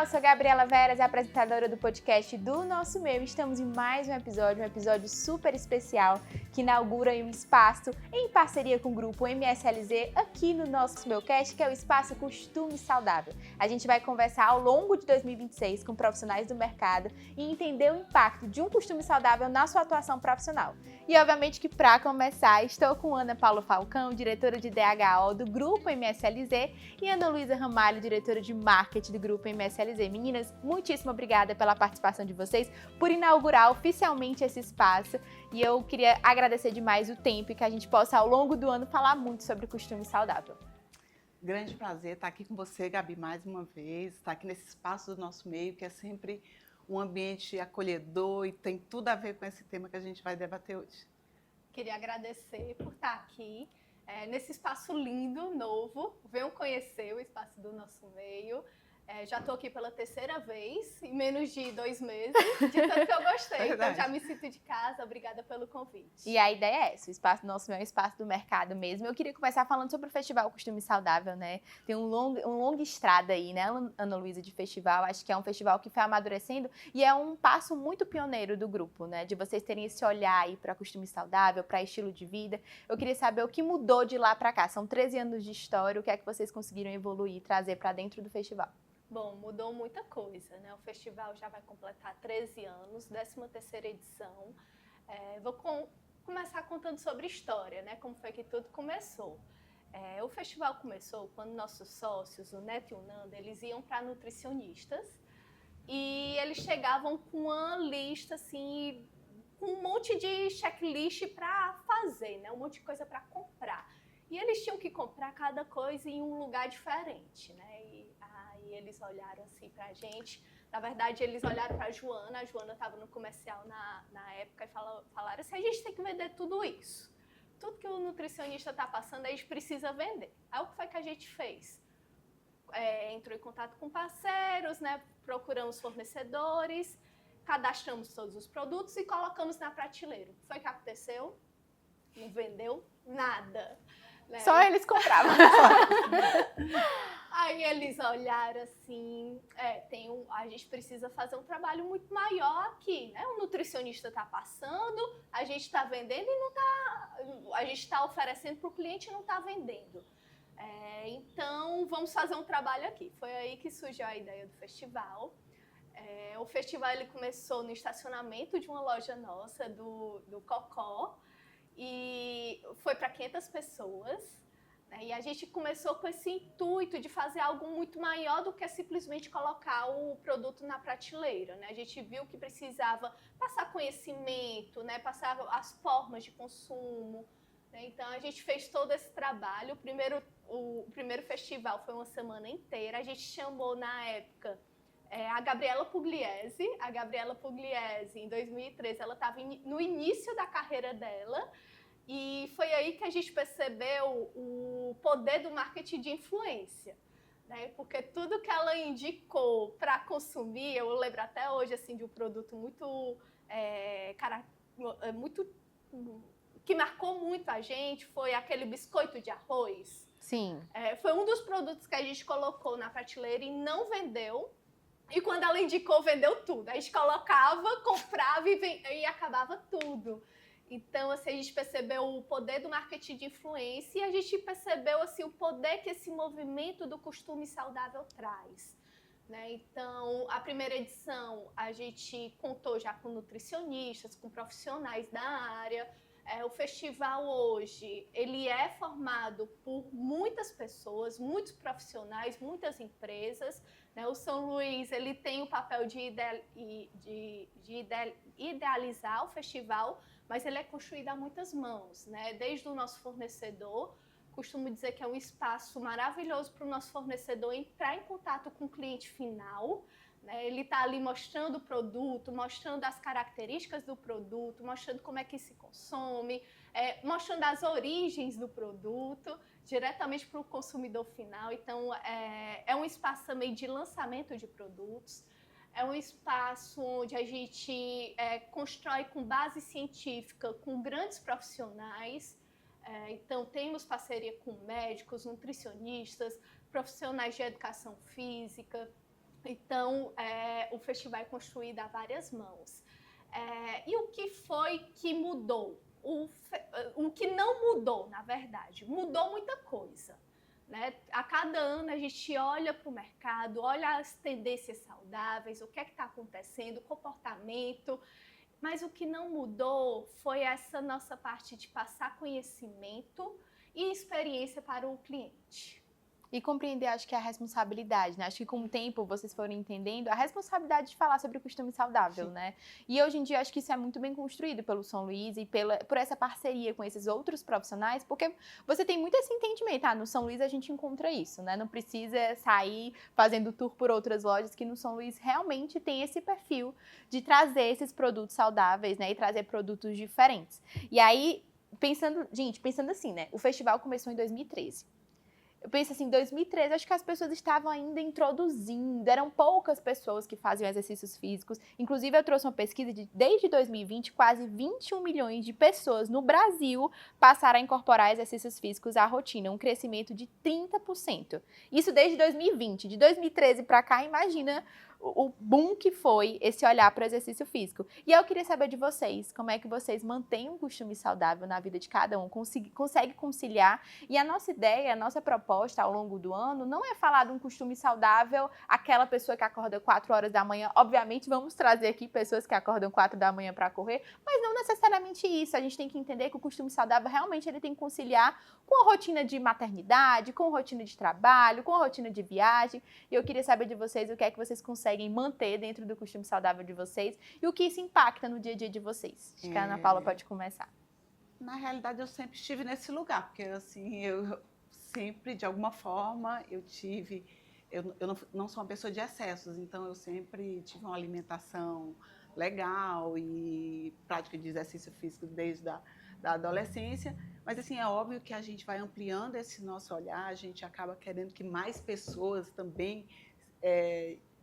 sou Gabriela Veras, apresentadora do podcast do Nosso Meio. Estamos em mais um episódio super especial que inaugura um espaço em parceria com o grupo MSLZ aqui no Nosso Meucast, que é o espaço Costume Saudável. A gente vai conversar ao longo de 2026 com profissionais do mercado e entender o impacto de um costume saudável na sua atuação profissional. E obviamente que para começar, estou com Ana Paula Falcão, diretora de DHO do grupo MSLZ, e Ana Luísa Ramalho, diretora de marketing do grupo MSLZ. Meninas, muitíssimo obrigada pela participação de vocês, por inaugurar oficialmente esse espaço, e eu queria agradecer demais o tempo e que a gente possa ao longo do ano falar muito sobre costume saudável. Grande prazer estar aqui com você, Gabi, mais uma vez, estar aqui nesse espaço do Nosso Meio, que é sempre um ambiente acolhedor e tem tudo a ver com esse tema que a gente vai debater hoje. Queria agradecer por estar aqui nesse espaço lindo, novo. Venham conhecer o espaço do Nosso Meio. Já estou aqui pela terceira vez, em menos de 2 meses, de tanto que eu gostei. Então já me sinto de casa, obrigada pelo convite. E a ideia é essa, o espaço do Nosso Meio é um espaço do mercado mesmo. Eu queria começar falando sobre o Festival Costume Saudável, né? Tem uma longa estrada aí, né, Ana Luísa, de festival. Acho que é um festival que foi amadurecendo e é um passo muito pioneiro do grupo, né? De vocês terem esse olhar aí para costume saudável, para estilo de vida. Eu queria saber o que mudou de lá para cá. São 13 anos de história, o que é que vocês conseguiram evoluir, trazer para dentro do festival? Bom, mudou muita coisa, né? O festival já vai completar 13 anos, 13ª edição. Vou começar contando sobre história, né? Como foi que tudo começou. O festival começou quando nossos sócios, o Neto e o Nanda, eles iam para nutricionistas e eles chegavam com uma lista, assim, com um monte de checklist para fazer, né? Um monte de coisa para comprar. E eles tinham que comprar cada coisa em um lugar diferente, né? E eles olharam assim pra gente. Na verdade, eles olharam pra Joana. A Joana estava no comercial na época e falaram assim: a gente tem que vender tudo isso. Tudo que o nutricionista está passando, a gente precisa vender. Aí o que foi que a gente fez? Entrou em contato com parceiros, né? Procuramos fornecedores, cadastramos todos os produtos e colocamos na prateleira. O que foi que aconteceu? Não vendeu nada. Né? Só eles compravam. Aí eles olharam assim, a gente precisa fazer um trabalho muito maior aqui, né? O nutricionista está passando, a gente está vendendo e não está, a gente está oferecendo para o cliente e não está vendendo. Então, vamos fazer um trabalho aqui. Foi aí que surgiu a ideia do festival. O festival ele começou no estacionamento de uma loja nossa, do Cocó, e foi para 500 pessoas. E a gente começou com esse intuito de fazer algo muito maior do que simplesmente colocar o produto na prateleira, né? A gente viu que precisava passar conhecimento, né? Passar as formas de consumo, né? Então a gente fez todo esse trabalho. O primeiro festival foi uma semana inteira. A gente chamou na época a Gabriela Pugliese. A Gabriela Pugliese, em 2013, ela estava no início da carreira dela. E foi aí que a gente percebeu o poder do marketing de influência, né? Porque tudo que ela indicou para consumir, eu lembro até hoje assim, de um produto muito que marcou muito a gente, foi aquele biscoito de arroz. Sim. Foi um dos produtos que a gente colocou na prateleira e não vendeu. E quando ela indicou, vendeu tudo. A gente colocava, comprava e acabava tudo. Então, assim, a gente percebeu o poder do marketing de influência e a gente percebeu assim, o poder que esse movimento do costume saudável traz, né? Então, a primeira edição, a gente contou já com nutricionistas, com profissionais da área. O festival hoje, ele é formado por muitas pessoas, muitos profissionais, muitas empresas, né? O São Luís, ele tem o papel de idealizar o festival, mas ele é construído a muitas mãos, né? Desde o nosso fornecedor, costumo dizer que é um espaço maravilhoso para o nosso fornecedor entrar em contato com o cliente final, né? Ele está ali mostrando o produto, mostrando as características do produto, mostrando como é que se consome, mostrando as origens do produto, diretamente para o consumidor final. Então, é um espaço também de lançamento de produtos. É um espaço onde a gente constrói com base científica, com grandes profissionais. Então, temos parceria com médicos, nutricionistas, profissionais de educação física. Então, o festival é construído a várias mãos. E o que foi que mudou? O que não mudou, na verdade, mudou muita coisa. Né? A cada ano a gente olha para o mercado, olha as tendências saudáveis, o que é que está acontecendo, o comportamento, mas o que não mudou foi essa nossa parte de passar conhecimento e experiência para o cliente. E compreender, acho que é a responsabilidade, né? Acho que com o tempo vocês foram entendendo a responsabilidade de falar sobre o costume saudável, Sim. né? E hoje em dia acho que isso é muito bem construído pelo São Luís e por essa parceria com esses outros profissionais, porque você tem muito esse entendimento. No São Luís a gente encontra isso, né? Não precisa sair fazendo tour por outras lojas, que no São Luís realmente tem esse perfil de trazer esses produtos saudáveis, né? E trazer produtos diferentes. E aí, pensando assim, né? O festival começou em 2013. Eu penso assim, em 2013, acho que as pessoas estavam ainda introduzindo, eram poucas pessoas que faziam exercícios físicos. Inclusive, eu trouxe uma pesquisa de, desde 2020, quase 21 milhões de pessoas no Brasil passaram a incorporar exercícios físicos à rotina, um crescimento de 30%. Isso desde 2020. De 2013 para cá, imagina o boom que foi esse olhar para o exercício físico. E eu queria saber de vocês, como é que vocês mantêm um costume saudável na vida de cada um, consegue conciliar. E a nossa ideia, a nossa proposta ao longo do ano não é falar de um costume saudável, aquela pessoa que acorda 4 horas da manhã. Obviamente, vamos trazer aqui pessoas que acordam 4 da manhã para correr, mas não necessariamente isso. A gente tem que entender que o costume saudável realmente ele tem que conciliar com a rotina de maternidade, com a rotina de trabalho, com a rotina de viagem. E eu queria saber de vocês o que é que vocês conseguem manter dentro do costume saudável de vocês e o que isso impacta no dia a dia de vocês. Acho que a Ana Paula pode começar. Na realidade, eu sempre estive nesse lugar, porque assim, eu sempre, de alguma forma, eu não sou uma pessoa de excessos, então eu sempre tive uma alimentação legal e prática de exercício físico desde da adolescência, mas assim, é óbvio que a gente vai ampliando esse nosso olhar, a gente acaba querendo que mais pessoas também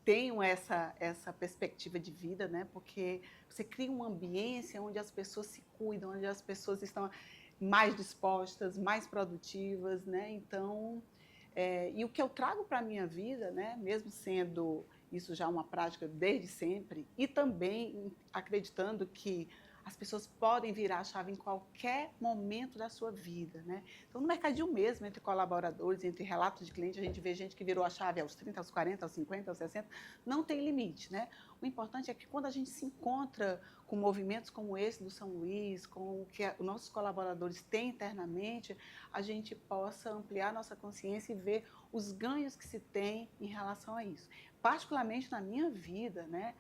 tenham essa perspectiva de vida, né? Porque você cria uma ambiência onde as pessoas se cuidam, onde as pessoas estão mais dispostas, mais produtivas, né? Então, e o que eu trago para a minha vida, né? Mesmo sendo isso já uma prática desde sempre, e também acreditando que as pessoas podem virar a chave em qualquer momento da sua vida, né? Então, no mercadinho mesmo, entre colaboradores, entre relatos de clientes, a gente vê gente que virou a chave aos 30, aos 40, aos 50, aos 60, não tem limite, né? O importante é que quando a gente se encontra com movimentos como esse do São Luís, com o que os nossos colaboradores têm internamente, a gente possa ampliar nossa consciência e ver os ganhos que se tem em relação a isso. Particularmente na minha vida, né?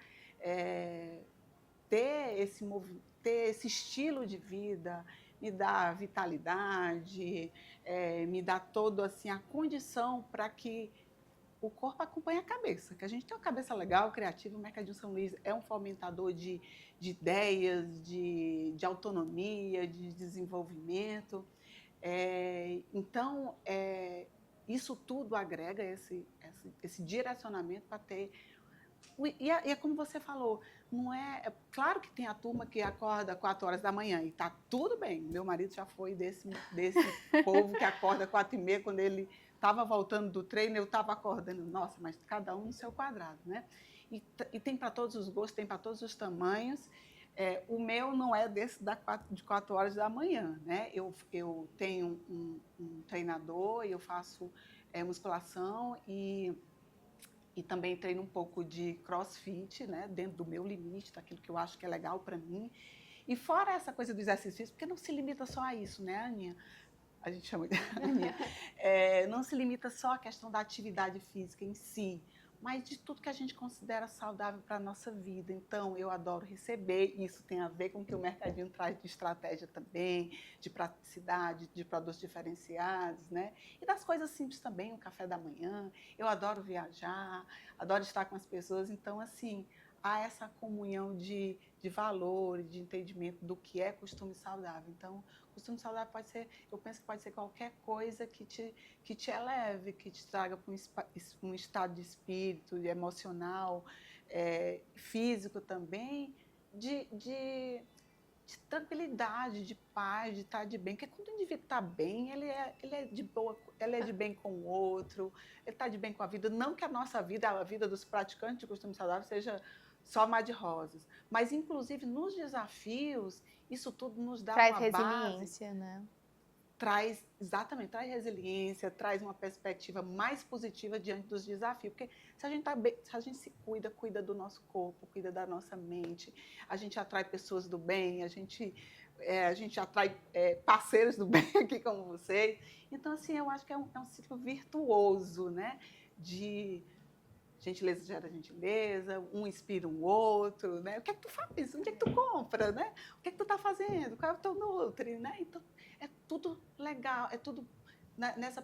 Ter esse estilo de vida me dá vitalidade, me dá todo assim a condição para que o corpo acompanhe a cabeça, que a gente tem uma cabeça legal, criativa. O Mercadinho São Luís é um fomentador de ideias, de autonomia, de desenvolvimento. Então, isso tudo agrega esse direcionamento para ter. E é como você falou, não é claro que tem a turma que acorda 4 horas da manhã e está tudo bem. Meu marido já foi desse povo que acorda 4h30, quando ele estava voltando do treino, eu estava acordando. Nossa, mas cada um no seu quadrado, né? E tem para todos os gostos, tem para todos os tamanhos. O meu não é desse de 4 horas da manhã, né? Eu tenho um treinador e eu faço musculação e também treino um pouco de crossfit, né, dentro do meu limite, daquilo que eu acho que é legal para mim. E fora essa coisa do exercício físico, porque não se limita só a isso, né, Aninha? A gente chama de Aninha. Não se limita só à questão da atividade física em si, mas de tudo que a gente considera saudável para a nossa vida. Então, eu adoro receber, isso tem a ver com o que o Mercadinho traz de estratégia também, de praticidade, de produtos diferenciados, né? E das coisas simples também, o café da manhã. Eu adoro viajar, adoro estar com as pessoas. Então, assim, há essa comunhão de valores, de entendimento do que é costume saudável. Então, costume saudável pode ser, eu penso que pode ser qualquer coisa que te eleve, que te traga para um estado de espírito, de emocional, físico também, de tranquilidade, paz, de estar de bem. Porque quando o indivíduo está bem, ele é de boa, ele é de bem com o outro, ele está de bem com a vida. Não que a nossa vida, a vida dos praticantes de costume saudável, seja só mar de rosas. Mas, inclusive, nos desafios, isso tudo nos dá Traz uma resiliência, base. né? Traz resiliência, traz uma perspectiva mais positiva diante dos desafios. Porque se a gente tá bem, se a gente se cuida do nosso corpo, cuida da nossa mente, a gente atrai pessoas do bem, a gente atrai parceiros do bem aqui como vocês. Então, assim, eu acho que é um ciclo virtuoso, né? De gentileza gera gentileza, um inspira um outro, né? O que é que tu faz? Onde é que tu compra, né? O que é que tu tá fazendo? Qual é o teu Nutri, né? Então, é tudo legal, é tudo nessa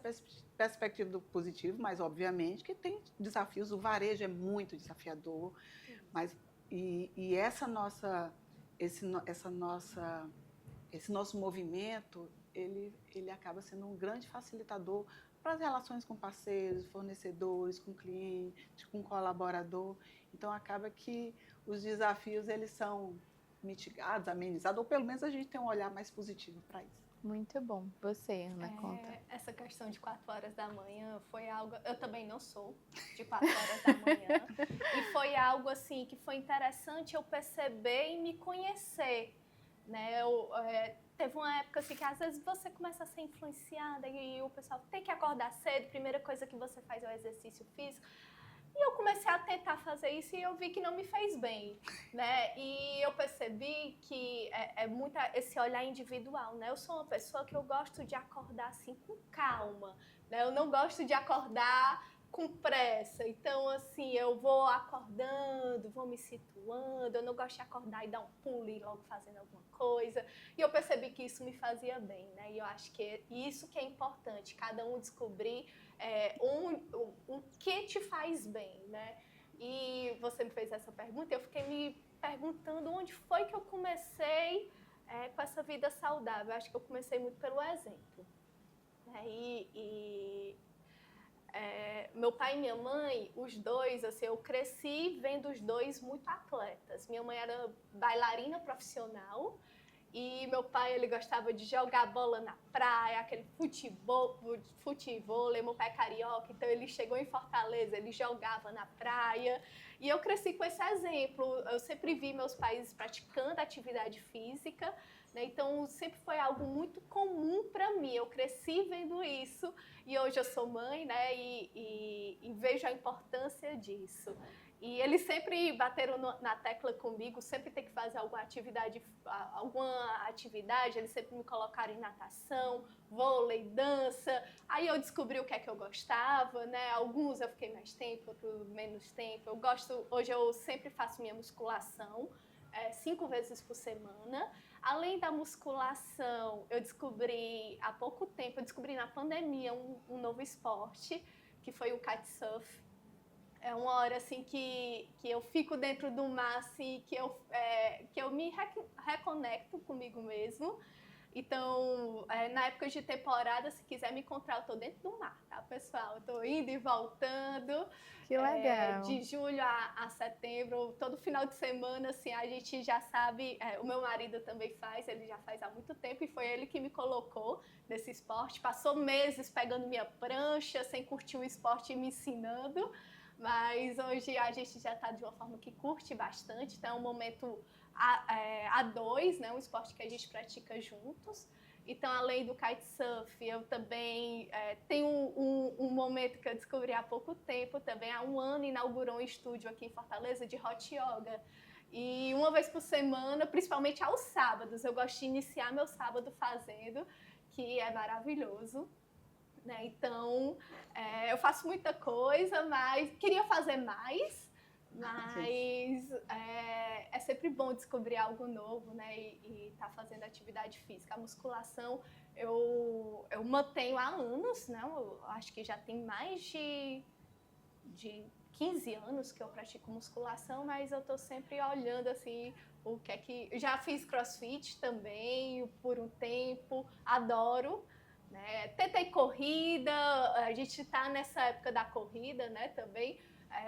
perspectiva do positivo, mas obviamente que tem desafios. O varejo é muito desafiador, mas esse nosso movimento, ele acaba sendo um grande facilitador para as relações com parceiros, fornecedores, com clientes, com colaborador. Então, acaba que os desafios eles são mitigados, amenizados, ou pelo menos a gente tem um olhar mais positivo para isso. Muito bom. Você, Ana, conta. Essa questão de 4 horas da manhã foi algo... Eu também não sou de 4 horas da manhã. E foi algo, assim, que foi interessante eu perceber e me conhecer, né? Teve uma época assim que às vezes você começa a ser influenciada e o pessoal tem que acordar cedo, primeira coisa que você faz é o exercício físico. E eu comecei a tentar fazer isso e eu vi que não me fez bem, né? E eu percebi que é muito esse olhar individual, né? Eu sou uma pessoa que eu gosto de acordar assim com calma, né? Eu não gosto de acordar com pressa. Então, assim, eu vou acordando, vou me situando, eu não gosto de acordar e dar um pulo e ir logo fazendo alguma coisa. E eu percebi que isso me fazia bem, né? E eu acho que isso que é importante, cada um descobrir o que te faz bem, né? E você me fez essa pergunta, eu fiquei me perguntando onde foi que eu comecei com essa vida saudável. Eu acho que eu comecei muito pelo exemplo, né? Meu pai e minha mãe, os dois, assim, eu cresci vendo os dois muito atletas. Minha mãe era bailarina profissional e meu pai, ele gostava de jogar bola na praia, aquele futevôlei. Meu pai é carioca, então ele chegou em Fortaleza, ele jogava na praia. E eu cresci com esse exemplo. Eu sempre vi meus pais praticando atividade física, né? Então sempre foi algo muito comum para mim. Eu cresci vendo isso e hoje eu sou mãe, né? E vejo a importância disso. E eles sempre bateram na tecla comigo, sempre tem que fazer alguma atividade, eles sempre me colocaram em natação, vôlei, dança. Aí eu descobri o que é que eu gostava, né? Alguns eu fiquei mais tempo, outros menos tempo. Hoje eu sempre faço minha musculação, 5 vezes por semana. Além da musculação, eu descobri há pouco tempo, eu descobri na pandemia um novo esporte, que foi o kitesurf. É uma hora assim que eu fico dentro do mar, assim, que eu me reconecto comigo mesmo. Então, na época de temporada, se quiser me encontrar, eu tô dentro do mar, tá, pessoal? Eu tô indo e voltando. Que legal. De julho a setembro, todo final de semana, assim, a gente já sabe. O meu marido também faz, ele já faz há muito tempo e foi ele que me colocou nesse esporte. Passou meses pegando minha prancha, sem curtir o esporte e me ensinando. Mas hoje a gente já está de uma forma que curte bastante, então é um momento a dois, né? Um esporte que a gente pratica juntos. Então, além do kitesurf, eu também tenho um momento que eu descobri há pouco tempo, também há 1 ano, inaugurou um estúdio aqui em Fortaleza de Hot Yoga. E uma vez por semana, principalmente aos sábados, eu gosto de iniciar meu sábado fazendo, que é maravilhoso. Né? Então, eu faço muita coisa, mas queria fazer mais, mas é sempre bom descobrir algo novo, né? E tá fazendo atividade física. A musculação eu mantenho há anos, né? Eu acho que já tem mais de 15 anos que eu pratico musculação, mas eu tô sempre olhando assim o que é que... Já fiz crossfit também por um tempo, adoro. Né? Tentei corrida, a gente está nessa época da corrida, né, também.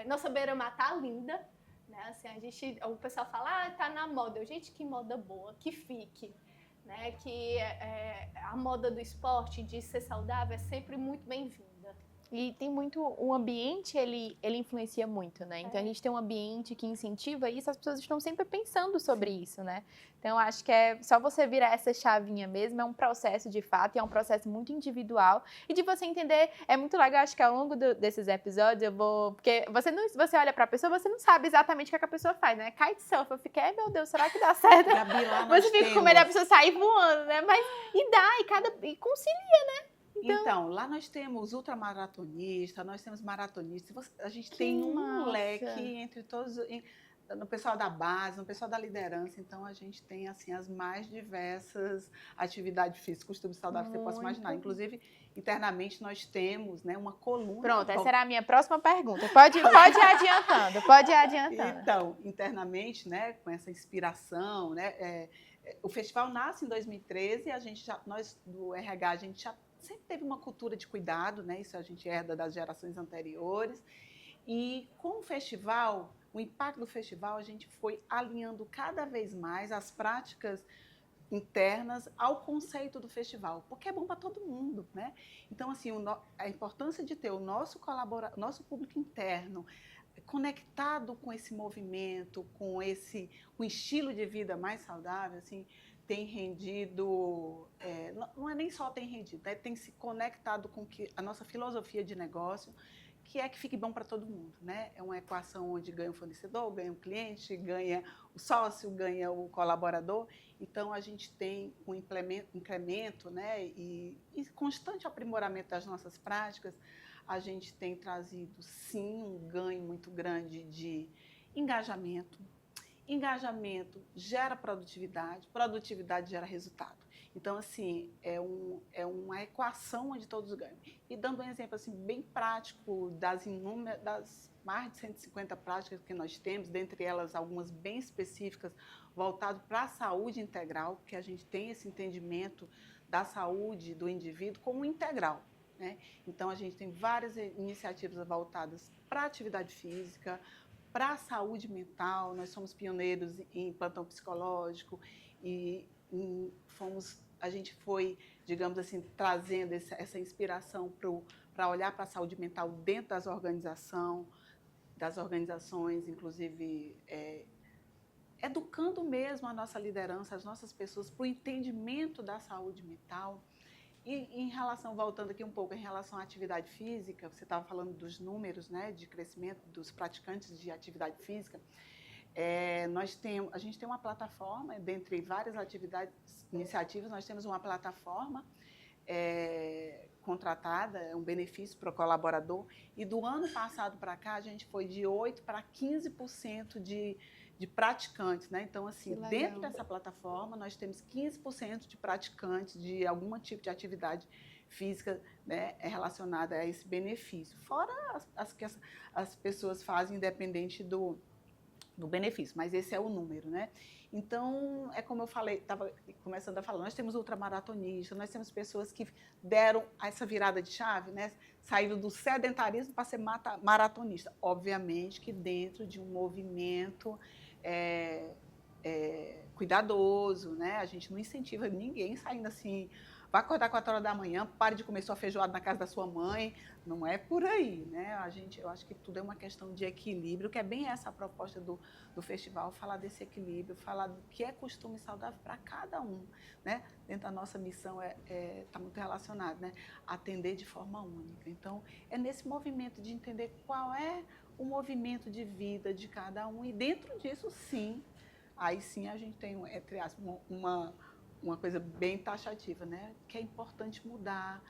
Nossa beira-mar tá linda, né? Assim, o pessoal fala, tá na moda. Gente, que moda boa, que fique. né? Que a moda do esporte, de ser saudável, é sempre muito bem-vinda. E tem muito, o ambiente, ele influencia muito, né? Então, a gente tem um ambiente que incentiva isso, as pessoas estão sempre pensando sobre isso, né? Então, acho que é só você virar essa chavinha mesmo, é um processo de fato, e é um processo muito individual. E de você entender, é muito legal, acho que ao longo desses episódios eu vou... Porque você olha pra pessoa, você não sabe exatamente o que a pessoa faz, né? Kitesurf, eu fiquei, meu Deus, será que dá certo? Gabi, lá nós Você fica com medo da pessoa sair voando, né? Mas, e concilia. Então, lá nós temos ultramaratonistas, nós temos maratonistas, a gente tem um leque entre todos, no pessoal da base, no pessoal da liderança, então a gente tem assim as mais diversas atividades físicas, costumes saudáveis que você possa imaginar. Inclusive, internamente nós temos, né, uma coluna. Pronto, essa era a minha próxima pergunta. Pode ir adiantando. Então, internamente, né, com essa inspiração, né, o festival nasce em 2013 e nós do RH, a gente já sempre teve uma cultura de cuidado, né? Isso a gente herda das gerações anteriores. E com o festival, o impacto do festival, a gente foi alinhando cada vez mais as práticas internas ao conceito do festival, porque é bom para todo mundo, né? Então, assim, a importância de ter o nosso público interno conectado com esse movimento, com o estilo de vida mais saudável, assim, tem rendido, não é nem só tem rendido, né? Tem se conectado com a nossa filosofia de negócio, que é que fique bom para todo mundo, né? É uma equação onde ganha o fornecedor, ganha o cliente, ganha o sócio, ganha o colaborador. Então, a gente tem um incremento, né? E constante aprimoramento das nossas práticas. A gente tem trazido, sim, um ganho muito grande de engajamento. Engajamento gera produtividade, produtividade gera resultado. Então, assim, é uma equação onde todos ganham. E dando um exemplo assim, bem prático das mais de 150 práticas que nós temos, dentre elas algumas bem específicas, voltado para a saúde integral, porque a gente tem esse entendimento da saúde do indivíduo como integral, né? Então, a gente tem várias iniciativas voltadas para a atividade física, para a saúde mental. Nós somos pioneiros em plantão psicológico e a gente foi, digamos assim, trazendo essa inspiração para olhar para a saúde mental dentro das organizações, inclusive educando mesmo a nossa liderança, as nossas pessoas para o entendimento da saúde mental. E em relação, voltando aqui um pouco, em relação à atividade física, você estava falando dos números, né, de crescimento dos praticantes de atividade física. A gente tem uma plataforma, dentre várias iniciativas, nós temos uma plataforma contratada, é um benefício para o colaborador, e do ano passado para cá a gente foi de 8% para 15% de praticantes, né? Então, assim, dentro dessa plataforma, nós temos 15% de praticantes de algum tipo de atividade física, né, relacionada a esse benefício. Fora as que as pessoas fazem independente do benefício, mas esse é o número, né? Então, é como eu falei, estava começando a falar, nós temos ultramaratonistas, nós temos pessoas que deram essa virada de chave, né? Saíram do sedentarismo para ser maratonista. Obviamente que dentro de um movimento cuidadoso, né? A gente não incentiva ninguém saindo assim, vai acordar 4 horas da manhã, pare de comer sua feijoada na casa da sua mãe. Não é por aí, né? Eu acho que tudo é uma questão de equilíbrio, que é bem essa a proposta do festival, falar desse equilíbrio, falar do que é costume saudável para cada um, né? Dentro da nossa missão está muito relacionado, né? Atender de forma única. Então, é nesse movimento de entender qual é o movimento de vida de cada um, e dentro disso, sim, aí sim a gente tem, entre aspas, uma coisa bem taxativa, né? Que é importante mudar,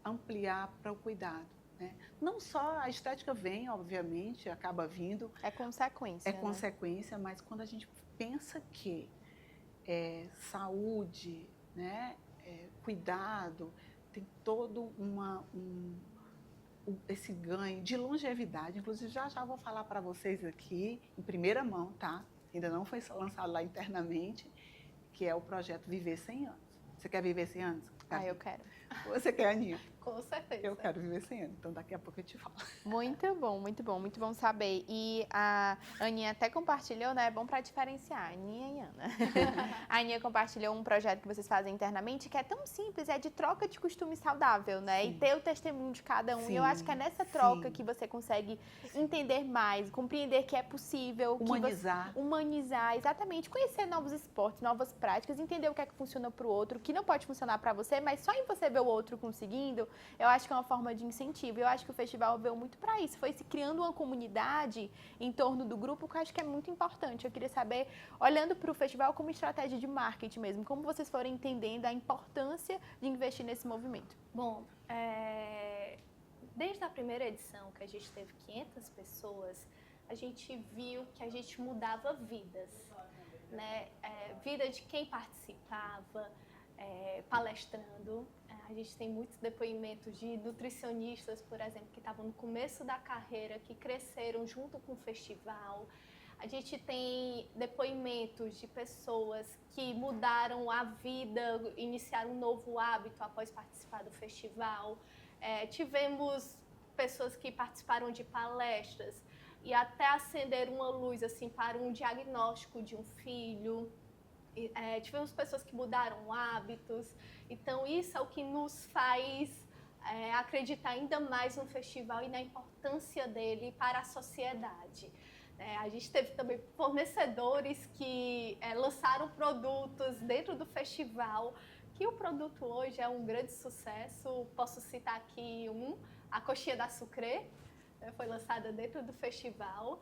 ampliar para o cuidado, né? Não só a estética vem, obviamente, acaba vindo. É consequência. É consequência, mas quando a gente pensa que saúde, né? Cuidado, tem todo esse ganho de longevidade. Inclusive, já vou falar para vocês aqui, em primeira mão, tá? Ainda não foi lançado lá internamente, que é o projeto Viver 100 Anos. Você quer viver 100 anos? Eu quero. Você quer, Aninha? Com certeza. Eu quero viver esse ano, então daqui a pouco eu te falo. Muito bom, muito bom, muito bom saber. E a Aninha até compartilhou, né? É bom para diferenciar, Aninha e Ana. A Aninha compartilhou um projeto que vocês fazem internamente que é tão simples, é de troca de costume saudável, né? Sim. E ter o testemunho de cada um. Sim, E eu acho que é nessa troca sim. que você consegue entender mais, compreender que é possível. Humanizar. Humanizar, exatamente. Conhecer novos esportes, novas práticas, entender o que é que funciona para o outro, que não pode funcionar para você, mas só em você ver o outro conseguindo, eu acho que é uma forma de incentivo. Eu acho que o festival veio muito para isso. Foi se criando uma comunidade em torno do grupo, que eu acho que é muito importante. Eu queria saber, olhando para o festival como estratégia de marketing mesmo, como vocês foram entendendo a importância de investir nesse movimento. Bom, desde a primeira edição, que a gente teve 500 pessoas, a gente viu que a gente mudava vidas, né? Vida de quem participava, palestrando. A gente tem muitos depoimentos de nutricionistas, por exemplo, que estavam no começo da carreira, que cresceram junto com o festival. A gente tem depoimentos de pessoas que mudaram a vida, iniciaram um novo hábito após participar do festival. Tivemos pessoas que participaram de palestras e até acenderam uma luz assim, para um diagnóstico de um filho. Tivemos pessoas que mudaram hábitos. Então, isso é o que nos faz acreditar ainda mais no festival e na importância dele para a sociedade. A gente teve também fornecedores que lançaram produtos dentro do festival, que o produto hoje é um grande sucesso. Posso citar aqui a coxinha da Sucre, foi lançada dentro do festival.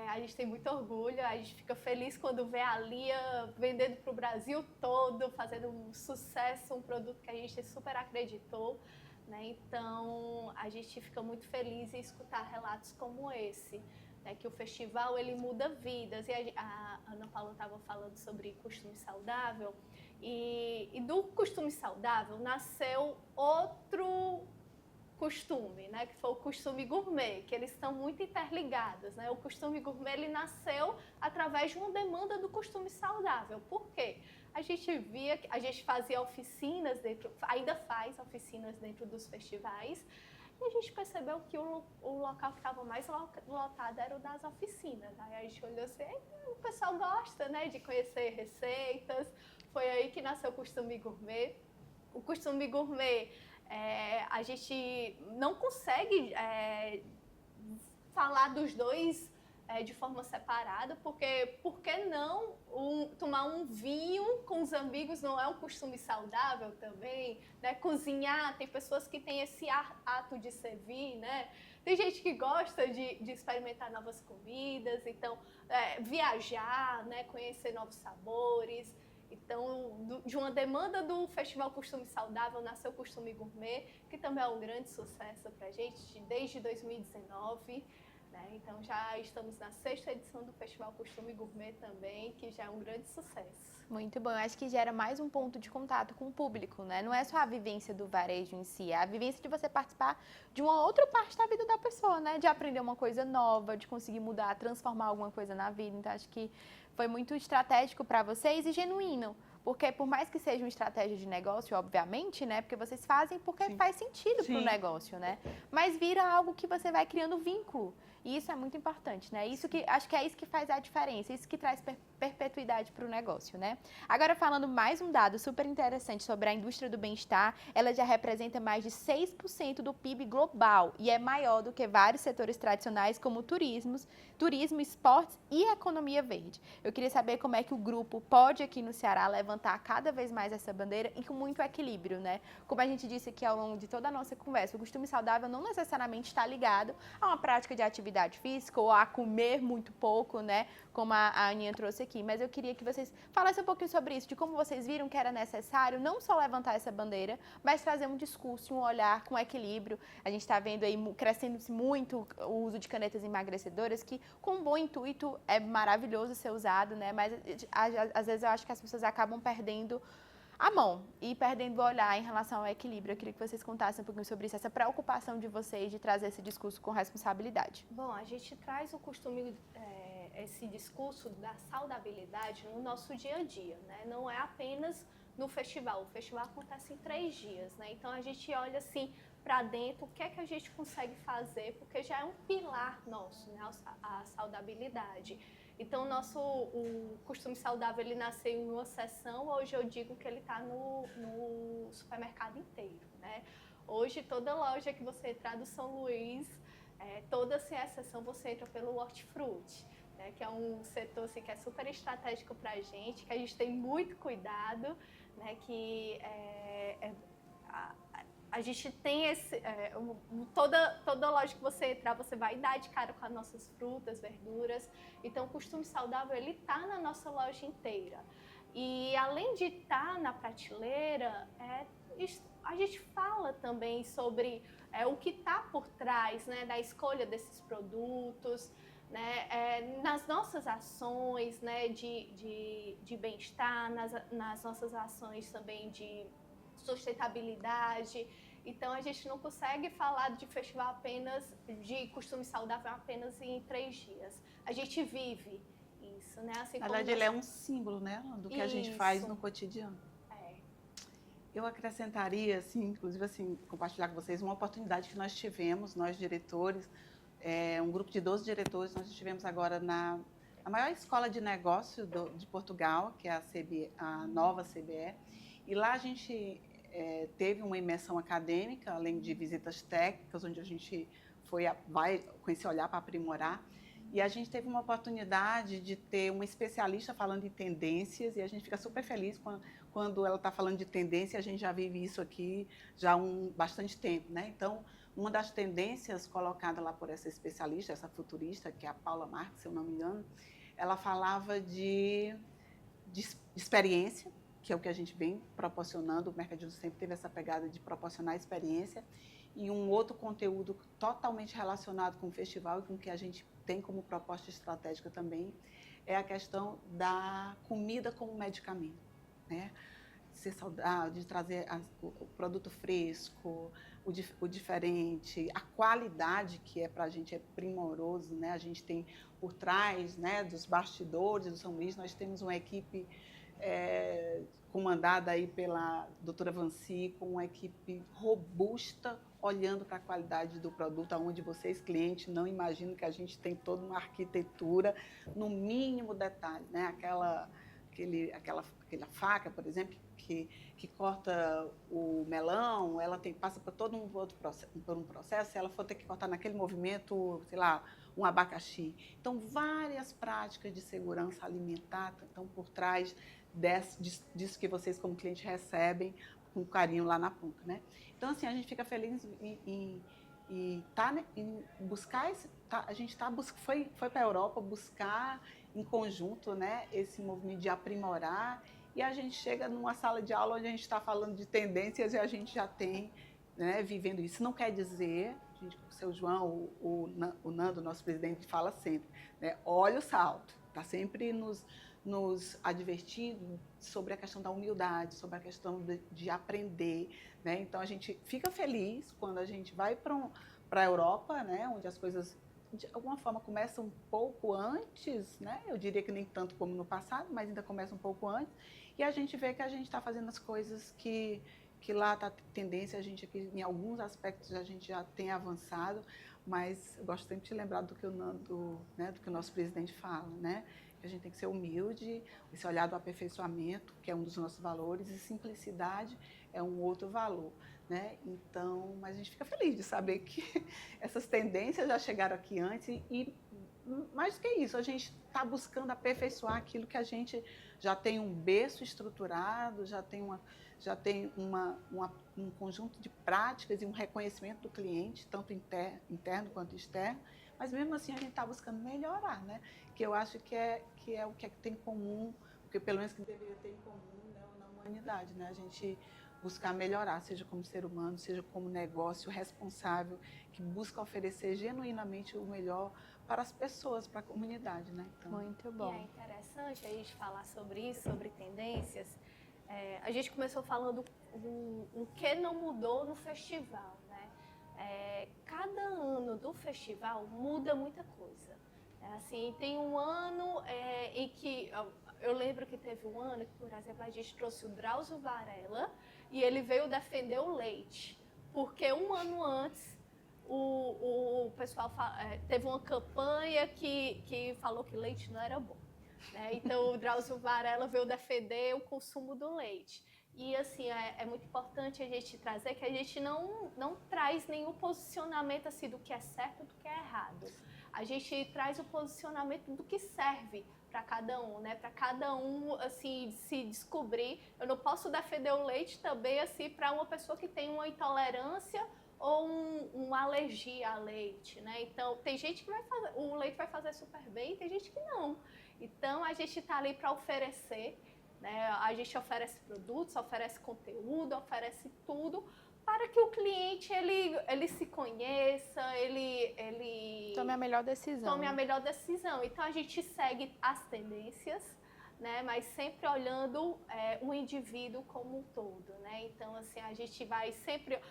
A gente tem muito orgulho, a gente fica feliz quando vê a Lia vendendo para o Brasil todo, fazendo um sucesso, um produto que a gente super acreditou, né? Então, a gente fica muito feliz em escutar relatos como esse, né? Que o festival, ele muda vidas. E a Ana Paula estava falando sobre costume saudável, e do costume saudável nasceu outro costume, né, que foi o costume gourmet, que eles estão muito interligados, né? O costume gourmet, ele nasceu através de uma demanda do costume saudável. Por quê? A gente via, a gente fazia oficinas ainda faz oficinas dentro dos festivais, e a gente percebeu que o local que estava mais lotado era o das oficinas. Aí a gente olhou assim, o pessoal gosta, né, de conhecer receitas. Foi aí que nasceu o costume gourmet. O costume gourmet, a gente não consegue falar dos dois de forma separada, porque por que não tomar um vinho com os amigos não é um costume saudável também, né? Cozinhar, tem pessoas que têm esse ato de servir, né? Tem gente que gosta de experimentar novas comidas, então viajar, né? Conhecer novos sabores. Então, de uma demanda do Festival Costume Saudável, nasceu o Costume Gourmet, que também é um grande sucesso para a gente, desde 2019. Né? Então, já estamos na 6ª edição do Festival Costume Gourmet também, que já é um grande sucesso. Muito bom, eu acho que gera mais um ponto de contato com o público, né? Não é só a vivência do varejo em si, é a vivência de você participar de uma outra parte da vida da pessoa, né? De aprender uma coisa nova, de conseguir mudar, transformar alguma coisa na vida. Então, acho que foi muito estratégico para vocês e genuíno. Porque por mais que seja uma estratégia de negócio, obviamente, né? Porque vocês fazem porque Sim. faz sentido para o Sim. negócio, né? Mas vira algo que você vai criando vínculo. E isso é muito importante, né? Isso que, acho que é isso que faz a diferença, isso que traz perpetuidade para o negócio, né? Agora, falando mais um dado super interessante sobre a indústria do bem-estar, ela já representa mais de 6% do PIB global e é maior do que vários setores tradicionais como turismo, esportes e economia verde. Eu queria saber como é que o grupo pode aqui no Ceará levantar cada vez mais essa bandeira e com muito equilíbrio, né? Como a gente disse aqui ao longo de toda a nossa conversa, o costume saudável não necessariamente está ligado a uma prática de atividade física ou a comer muito pouco, né? Como a Aninha trouxe aqui. Mas eu queria que vocês falassem um pouquinho sobre isso, de como vocês viram que era necessário não só levantar essa bandeira, mas trazer um discurso, um olhar com equilíbrio. A gente está vendo aí crescendo muito o uso de canetas emagrecedoras, que com um bom intuito é maravilhoso ser usado, né? Mas às vezes eu acho que as pessoas acabam perdendo a mão e perdendo o olhar em relação ao equilíbrio. Eu queria que vocês contassem um pouquinho sobre isso, essa preocupação de vocês de trazer esse discurso com responsabilidade. Bom, a gente traz o costume, esse discurso da saudabilidade no nosso dia a dia, né? Não é apenas no festival. O festival acontece em 3 dias, né? Então a gente olha assim para dentro, o que é que a gente consegue fazer, porque já é um pilar nosso, né? A saudabilidade. Então o costume saudável ele nasceu em uma sessão, hoje eu digo que ele está no supermercado inteiro, né? Hoje toda loja que você entrar do São Luís, toda sem exceção você entra pelo hortifruti. Que é um setor assim, que é super estratégico para a gente, que a gente tem muito cuidado, né, que a gente tem toda loja que você entrar, você vai dar de cara com as nossas frutas, verduras. Então, o costume saudável, ele está na nossa loja inteira. E além de estar na prateleira, a gente fala também sobre o que está por trás, né, da escolha desses produtos, né, nas nossas ações, né, de bem-estar, nas nossas ações também de sustentabilidade. Então, a gente não consegue falar de festival apenas, de costume saudável apenas em 3 dias. A gente vive isso, né? Assim, na verdade, ele é um símbolo, né, do que a gente faz no cotidiano. Eu acrescentaria, assim, inclusive, assim, compartilhar com vocês uma oportunidade que nós tivemos, nós diretores, um grupo de 12 diretores, nós estivemos agora na maior escola de negócio de Portugal, que é a nova CBE, e lá a gente teve uma imersão acadêmica, além de visitas técnicas, onde a gente vai com esse olhar para aprimorar, e a gente teve uma oportunidade de ter uma especialista falando de tendências, e a gente fica super feliz quando ela está falando de tendência, a gente já vive isso aqui já há bastante tempo, né? Então, uma das tendências colocada lá por essa especialista, essa futurista, que é a Paula Marx, se eu não me engano, ela falava de experiência, que é o que a gente vem proporcionando, o mercadismo sempre teve essa pegada de proporcionar experiência, e um outro conteúdo totalmente relacionado com o festival e com o que a gente tem como proposta estratégica também, é a questão da comida como medicamento, né? Ser saudável, de trazer o produto fresco, o diferente, a qualidade que para a gente é primoroso, né? A gente tem por trás, né, dos bastidores do São Luís, nós temos uma equipe comandada aí pela doutora Vanci, com uma equipe robusta, olhando para a qualidade do produto, onde vocês, clientes, não imaginam que a gente tem toda uma arquitetura no mínimo detalhe, né? Aquela faca, por exemplo, que corta o melão, ela passa por todo um processo, se ela for ter que cortar naquele movimento, sei lá, um abacaxi. Então, várias práticas de segurança alimentar estão por trás disso que vocês, como cliente, recebem com carinho lá na ponta, né? Então, assim, a gente fica feliz em buscar a gente foi para a Europa buscar em conjunto, né, esse movimento de aprimorar, e a gente chega numa sala de aula onde a gente está falando de tendências e a gente já tem, né, vivendo isso. Não quer dizer, o seu João, o Nando, nosso presidente, fala sempre, né, olha o salto, está sempre nos advertindo sobre a questão da humildade, sobre a questão de aprender, né? Então a gente fica feliz quando a gente vai para a Europa, né, onde as coisas de alguma forma começa um pouco antes, né? Eu diria que nem tanto como no passado, mas ainda começa um pouco antes, e a gente vê que a gente está fazendo as coisas que lá está a tendência, a gente aqui, em alguns aspectos, a gente já tem avançado, mas eu gosto sempre de lembrar do que o Nando, né, do que o nosso presidente fala, né? Que a gente tem que ser humilde, esse olhar do aperfeiçoamento, que é um dos nossos valores, e simplicidade é um outro valor, né? Então, mas a gente fica feliz de saber que essas tendências já chegaram aqui antes e mais do que isso, a gente está buscando aperfeiçoar aquilo que a gente já tem um berço estruturado, já tem um conjunto de práticas e um reconhecimento do cliente, tanto interno quanto externo, mas mesmo assim a gente está buscando melhorar, né? Que eu acho que é o que tem em comum, porque pelo menos que deveria ter em comum, né, na humanidade, né? A gente buscar melhorar, seja como ser humano, seja como negócio responsável, que busca oferecer genuinamente o melhor para as pessoas, para a comunidade, né? Então, muito bom. E é interessante a gente falar sobre isso, sobre tendências. A gente começou falando o que não mudou no festival, né? Cada ano do festival muda muita coisa. Assim, tem um ano em que eu lembro que teve um ano que, por exemplo, a gente trouxe o Drauzio Varela e ele veio defender o leite. Porque um ano antes, o pessoal teve uma campanha que falou que leite não era bom. Né? Então, o Drauzio Varela veio defender o consumo do leite. E, assim, é muito importante a gente trazer que a gente não traz nenhum posicionamento assim, do que é certo e do que é errado. A gente traz o posicionamento do que serve para cada um, né? Para cada um, assim, se descobrir. Eu não posso defender o leite também, assim, para uma pessoa que tem uma intolerância ou uma alergia a leite, né? Então, tem gente que o leite vai fazer super bem, tem gente que não. Então, a gente está ali para oferecer, né? A gente oferece produtos, oferece conteúdo, oferece tudo para que o cliente ele se conheça, ele Tome a melhor decisão. Tome a melhor decisão. Então, a gente segue as tendências, né? Mas sempre olhando o indivíduo como um todo, né? Então, assim, a gente vai sempre...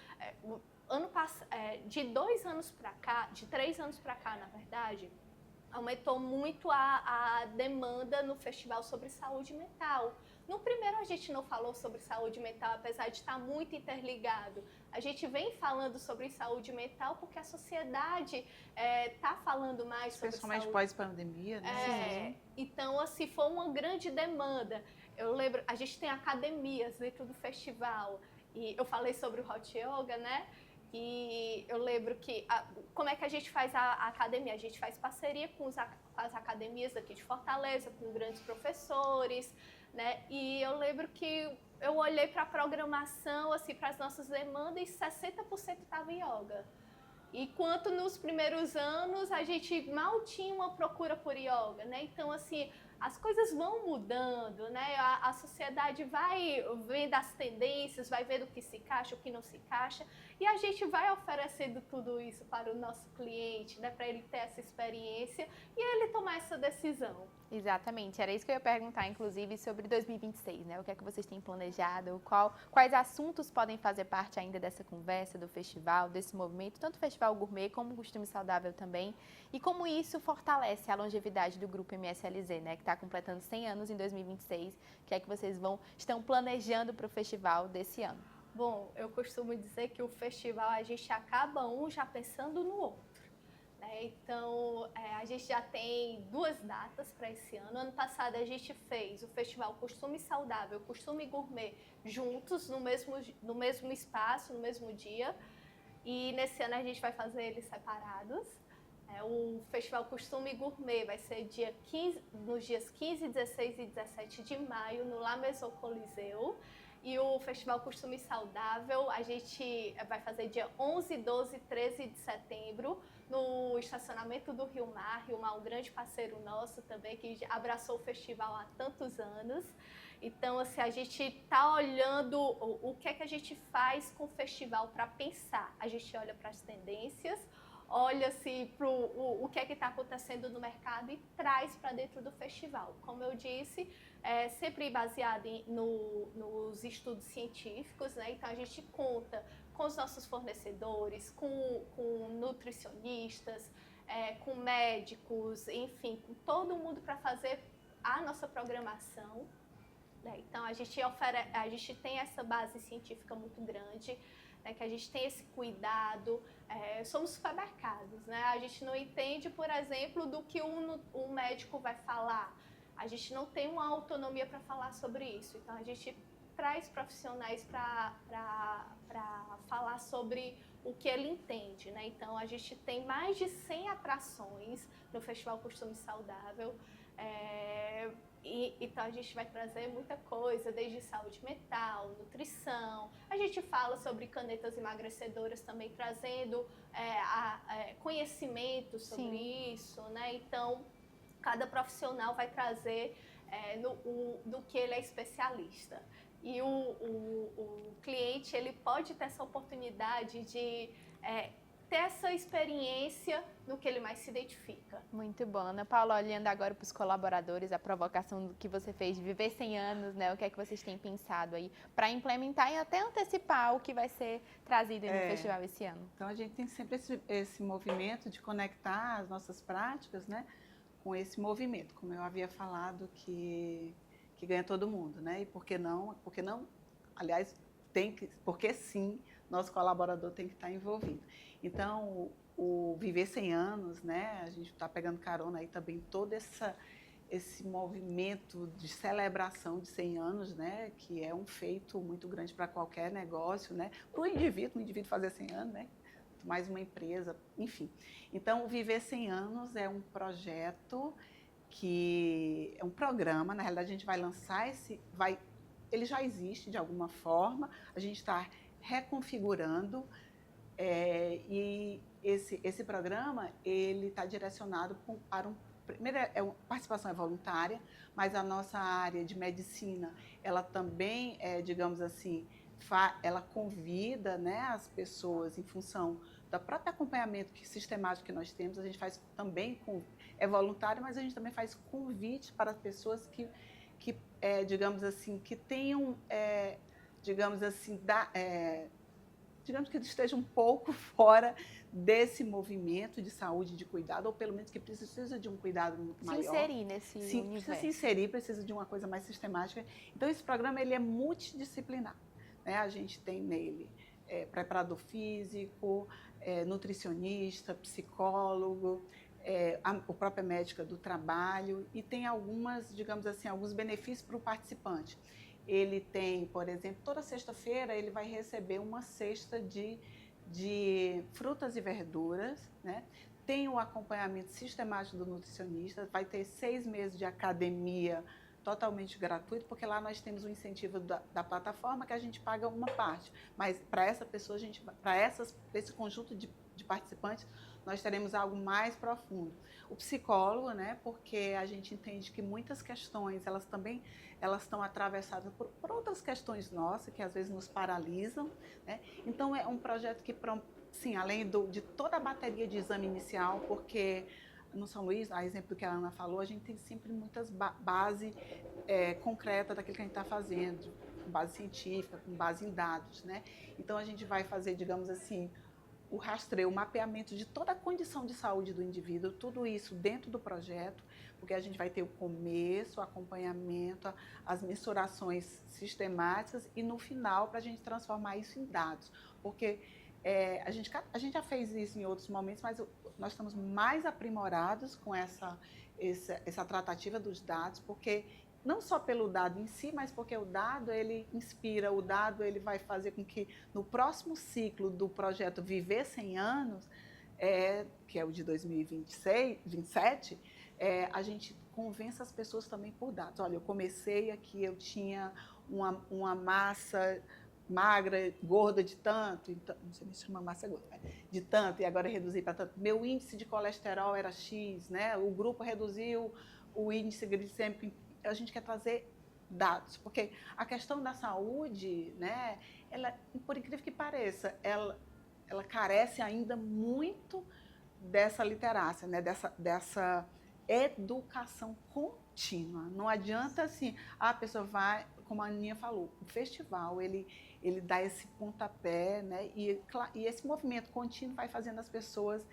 de 2 anos para cá, de 3 anos para cá, na verdade, aumentou muito a demanda no festival sobre saúde mental. No primeiro a gente não falou sobre saúde mental, apesar de estar muito interligado. A gente vem falando sobre saúde mental porque a sociedade está falando mais sobre principalmente saúde. pós-pandemia, né? Então, assim, foi uma grande demanda. Eu lembro, a gente tem academias dentro do festival. E eu falei sobre o Hot Yoga, né? E eu lembro que, como é que a gente faz a academia? A gente faz parceria com as academias daqui de Fortaleza, com grandes professores, né? E eu lembro que eu olhei para a programação, assim, para as nossas demandas, e 60% estava em yoga. Enquanto nos primeiros anos a gente mal tinha uma procura por yoga, né? Então, assim, as coisas vão mudando, né? A sociedade vai vendo as tendências, vai vendo o que se encaixa, o que não se encaixa, e a gente vai oferecendo tudo isso para o nosso cliente, né? Para ele ter essa experiência e ele tomar essa decisão. Exatamente, era isso que eu ia perguntar, inclusive, sobre 2026, né? O que é que vocês têm planejado, quais assuntos podem fazer parte ainda dessa conversa, do festival, desse movimento, tanto o Festival Gourmet como o Costume Saudável também, e como isso fortalece a longevidade do Grupo MSLZ, né? Que está completando 100 anos em 2026, o que é que vocês estão planejando para o festival desse ano? Bom, eu costumo dizer que o festival a gente acaba já pensando no outro. Então, a gente já tem 2 datas para esse ano. Ano passado a gente fez o Festival Costume Saudável, Costume Gourmet juntos, no mesmo espaço, no mesmo dia. E nesse ano a gente vai fazer eles separados. O Festival Costume Gourmet vai ser nos dias 15, 16 e 17 de maio, no La Maison Coliseu. E o Festival Costume Saudável a gente vai fazer dia 11, 12 e 13 de setembro, no estacionamento do Rio Mar, um grande parceiro nosso também, que abraçou o festival há tantos anos. Então, assim, a gente está olhando o que é que a gente faz com o festival para pensar. A gente olha para as tendências, olha-se para o que é que está acontecendo no mercado e traz para dentro do festival. Como eu disse, sempre baseado nos estudos científicos, né? Então, a gente conta com os nossos fornecedores, com nutricionistas, com médicos, enfim, com todo mundo para fazer a nossa programação. Né? Então, a gente tem essa base científica muito grande, né? Que a gente tem esse cuidado. Somos supermercados, né? A gente não entende, por exemplo, do que um médico vai falar. A gente não tem uma autonomia para falar sobre isso. Então, a gente traz profissionais para falar sobre o que ele entende, né? Então, a gente tem mais de 100 atrações no Festival Costume Saudável. Então, a gente vai trazer muita coisa, desde saúde mental, nutrição. A gente fala sobre canetas emagrecedoras também, trazendo conhecimento sobre isso, né? Então, cada profissional vai trazer no que ele é especialista. E o cliente, ele pode ter essa oportunidade de ter essa experiência no que ele mais se identifica. Muito bom. Ana Paula, olhando agora para os colaboradores, a provocação do que você fez de viver 100 anos, né? O que é que vocês têm pensado aí para implementar e até antecipar o que vai ser trazido no festival esse ano? Então, a gente tem sempre esse movimento de conectar as nossas práticas, né, com esse movimento. Como eu havia falado, que que ganha todo mundo, né? E por que não, aliás, porque sim, nosso colaborador tem que estar envolvido. Então, o Viver 100 Anos, né? A gente está pegando carona aí também todo esse movimento de celebração de 100 anos, né? Que é um feito muito grande para qualquer negócio, né? Para o indivíduo fazer 100 anos, né? Mais uma empresa, enfim. Então, o Viver 100 Anos é um projeto que é um programa, na realidade a gente vai lançar ele já existe de alguma forma, a gente está reconfigurando e esse programa ele está direcionado para primeiro participação é voluntária, mas a nossa área de medicina ela também digamos assim, ela convida, né, as pessoas em função do próprio acompanhamento sistemático que nós temos, a gente faz também é voluntário, mas a gente também faz convite para as pessoas que digamos assim, que tenham, digamos assim, digamos que estejam um pouco fora desse movimento de saúde, de cuidado, ou pelo menos que precisa de um cuidado maior. Se inserir nesse universo. Precisa se inserir, precisa de uma coisa mais sistemática. Então, esse programa ele é multidisciplinar, né? A gente tem nele preparador físico, nutricionista, psicólogo, a própria médica do trabalho, e tem digamos assim, alguns benefícios para o participante. Ele tem, por exemplo, toda sexta-feira ele vai receber uma cesta de frutas e verduras, né? Tem o acompanhamento sistemático do nutricionista, vai ter 6 meses de academia totalmente gratuito, porque lá nós temos um incentivo da plataforma que a gente paga uma parte, mas para essa pessoa, esse conjunto de participantes, nós teremos algo mais profundo. O psicólogo, né, porque a gente entende que muitas questões, elas estão atravessadas por outras questões nossas, que às vezes nos paralisam, né? Então, é um projeto que, sim, além de toda a bateria de exame inicial, porque no São Luís, a exemplo do que a Ana falou, a gente tem sempre muitas base concreta daquilo que a gente está fazendo, com base científica, com base em dados, né? Então, a gente vai fazer, digamos assim, o rastreio, o mapeamento de toda a condição de saúde do indivíduo, tudo isso dentro do projeto, porque a gente vai ter o começo, o acompanhamento, as mensurações sistemáticas e no final para a gente transformar isso em dados, porque a gente já fez isso em outros momentos, mas nós estamos mais aprimorados com essa tratativa dos dados, porque não só pelo dado em si, mas porque o dado ele inspira, o dado ele vai fazer com que no próximo ciclo do projeto Viver 100 Anos, que é o de 2027, a gente convença as pessoas também por dados. Olha, eu comecei aqui, eu tinha uma massa magra, gorda de tanto, então, não sei se chama massa gorda, de tanto, e agora eu reduzi para tanto. Meu índice de colesterol era X, né? O grupo reduziu o índice glicêmico. A gente quer trazer dados, porque a questão da saúde, né, ela, por incrível que pareça, ela carece ainda muito dessa literácia, né, dessa educação contínua. Não adianta assim, a pessoa vai, como a Aninha falou, o festival, ele dá esse pontapé, né, e esse movimento contínuo vai fazendo as pessoas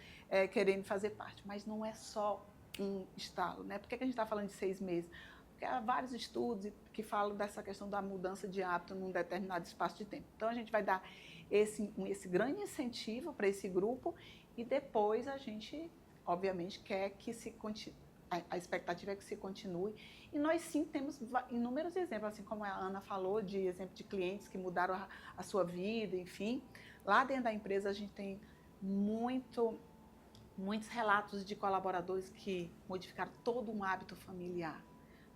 querendo fazer parte, mas não é só um estalo, né? Por que a gente está falando de 6 meses? Porque há vários estudos que falam dessa questão da mudança de hábito num determinado espaço de tempo. Então, a gente vai dar esse grande incentivo para esse grupo e depois a gente, obviamente, quer que se continue, a expectativa é que se continue. E nós, sim, temos inúmeros exemplos, assim como a Ana falou, de exemplo de clientes que mudaram a sua vida, enfim. Lá dentro da empresa, a gente tem muitos relatos de colaboradores que modificaram todo um hábito familiar.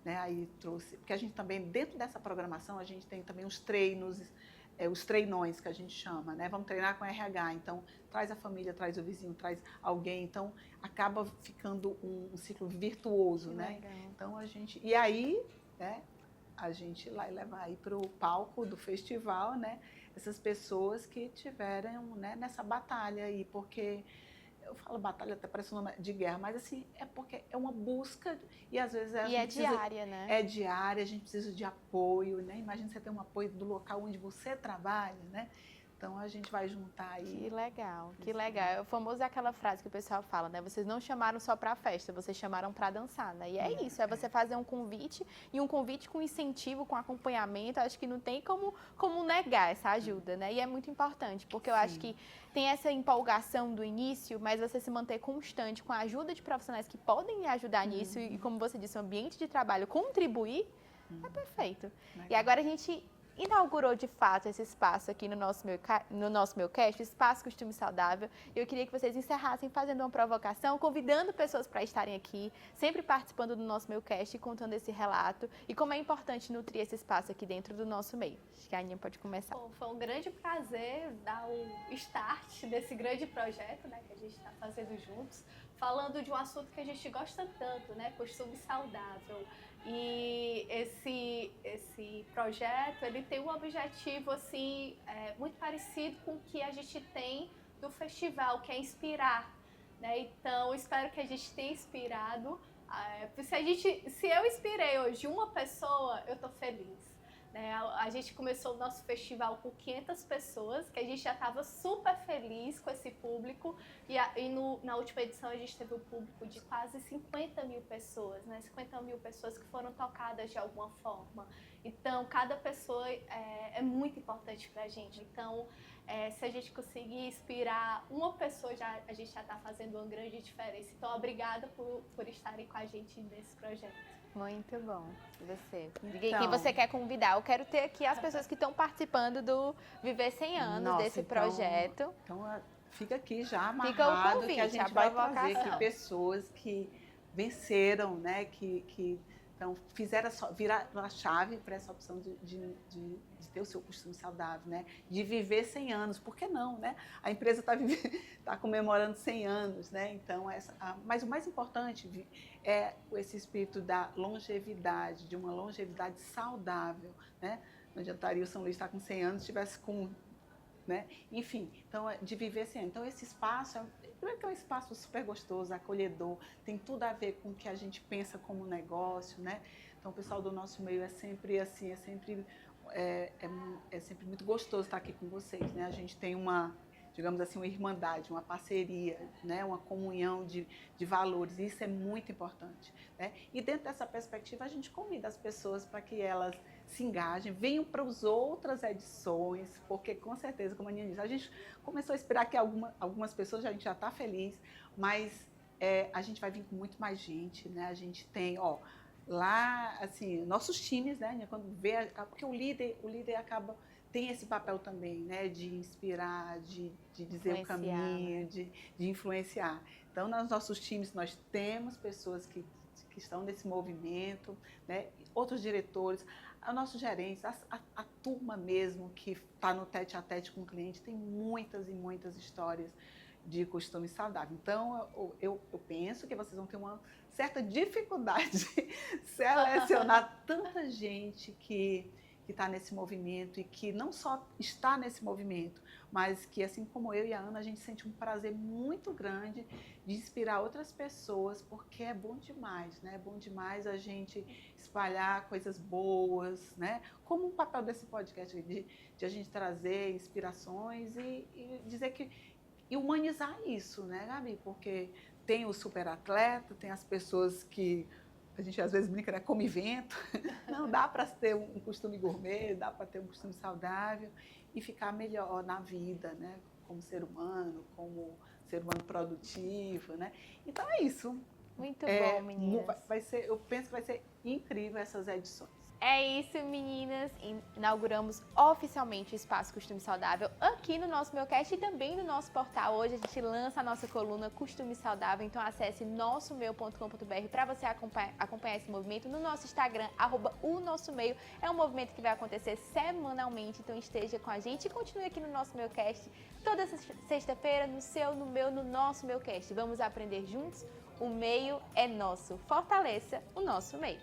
Né, aí trouxe, porque a gente também, dentro dessa programação, a gente tem também os treinos, os treinões que a gente chama, né? Vamos treinar com RH, então traz a família, traz o vizinho, traz alguém, então acaba ficando um ciclo virtuoso, que né? Legal. Então e aí, né, a gente lá leva aí para o palco do festival, né, essas pessoas que tiveram, né, nessa batalha aí, porque eu falo batalha, até parece um nome de guerra, mas assim, é porque é uma busca e às vezes diária, né? É diária, a gente precisa de apoio, né? Imagina você ter um apoio do local onde você trabalha, né? Então a gente vai juntar aí. Que legal, que legal. É o famoso aquela frase que o pessoal fala, né? Vocês não chamaram só para festa, vocês chamaram para dançar, né? E é isso, é você fazer um convite e um convite com incentivo, com acompanhamento. Acho que não tem como negar essa ajuda, né? E é muito importante, porque eu acho que tem essa empolgação do início, mas você se manter constante com a ajuda de profissionais que podem lhe ajudar nisso e, como você disse, o ambiente de trabalho contribuir, é perfeito. Legal. E agora a gente inaugurou de fato esse espaço aqui no nosso Meucast, Espaço Costume Saudável. Eu queria que vocês encerrassem fazendo uma provocação, convidando pessoas para estarem aqui, sempre participando do nosso Meucast e contando esse relato e como é importante nutrir esse espaço aqui dentro do nosso meio. Acho que a Aninha pode começar. Bom, foi um grande prazer dar o start desse grande projeto, né, que a gente está fazendo juntos, falando de um assunto que a gente gosta tanto, né, costume saudável. E esse projeto, ele tem um objetivo assim, muito parecido com o que a gente tem do festival, que é inspirar, né? Então, espero que a gente tenha inspirado. Se eu inspirei hoje uma pessoa, eu tô feliz. Né? A gente começou o nosso festival com 500 pessoas, que a gente já estava super feliz com esse público. Na última edição a gente teve um público de quase 50 mil pessoas, né? 50 mil pessoas que foram tocadas de alguma forma. Então, cada pessoa é muito importante para a gente. Então, se a gente conseguir inspirar uma pessoa, a gente já está fazendo uma grande diferença. Então, obrigada por estarem com a gente nesse projeto. Muito bom. E você? Então, Quem você quer convidar? Eu quero ter aqui as pessoas que estão participando do Viver 100 Anos, desse projeto. Então, fica aqui já Fica o amarrado convite, que a gente a vai trazer provocação. aqui pessoas que venceram, né? Então, virar a chave para essa opção de ter o seu costume saudável, né? De viver 100 anos, por que não, né? A empresa está comemorando 100 anos, né? Então, mas o mais importante é esse espírito da longevidade, de uma longevidade saudável, né? Não adiantaria o São Luís estar com 100 anos se estivesse com... Né? Enfim, então, de viver 100 anos. Então, esse espaço é um espaço super gostoso, acolhedor, tem tudo a ver com o que a gente pensa como negócio, né? Então, o pessoal do nosso meio é sempre assim, é sempre muito gostoso estar aqui com vocês, né? A gente tem digamos assim, uma irmandade, uma parceria, né? Uma comunhão de valores, e isso é muito importante, né? E dentro dessa perspectiva, a gente convida as pessoas para que elas se engajem, venham para as outras edições, porque com certeza, como a Aninha disse, a gente começou a esperar que algumas pessoas, a gente já está feliz, mas a gente vai vir com muito mais gente, né? A gente tem, lá, assim, nossos times, né? Quando vê, porque o líder tem esse papel também, né? De inspirar, de dizer o caminho, de influenciar. Então, nos nossos times, nós temos pessoas que estão nesse movimento, né? Outros diretores, os nossos gerentes, a turma mesmo que está no tete-a-tete com o cliente, tem muitas e muitas histórias de costume saudável. Então, eu penso que vocês vão ter uma certa dificuldade de selecionar tanta gente que está nesse movimento e que não só está nesse movimento, mas que, assim como eu e a Ana, a gente sente um prazer muito grande de inspirar outras pessoas, porque é bom demais, né? É bom demais a gente espalhar coisas boas, né? Como o papel desse podcast, de a gente trazer inspirações e dizer e humanizar isso, né, Gabi? Porque tem o superatleta, tem as pessoas que a gente às vezes brinca, né? Come vento. Não, dá para ter um costume gourmet, dá para ter um costume saudável e ficar melhor na vida, né? Como ser humano produtivo, né? Então é isso. Muito bom, meninas. Eu penso que vai ser incrível essas edições. É isso, meninas. Inauguramos oficialmente o Espaço Costume Saudável aqui no nosso Meucast e também no nosso portal. Hoje a gente lança a nossa coluna Costume Saudável, então acesse nossomeu.com.br para você acompanhar esse movimento no nosso Instagram, @onossomeio. É um movimento que vai acontecer semanalmente, então esteja com a gente e continue aqui no nosso Meucast toda sexta-feira, no seu, no meu, no nosso Meucast. Vamos aprender juntos? O meio é nosso. Fortaleça o nosso meio.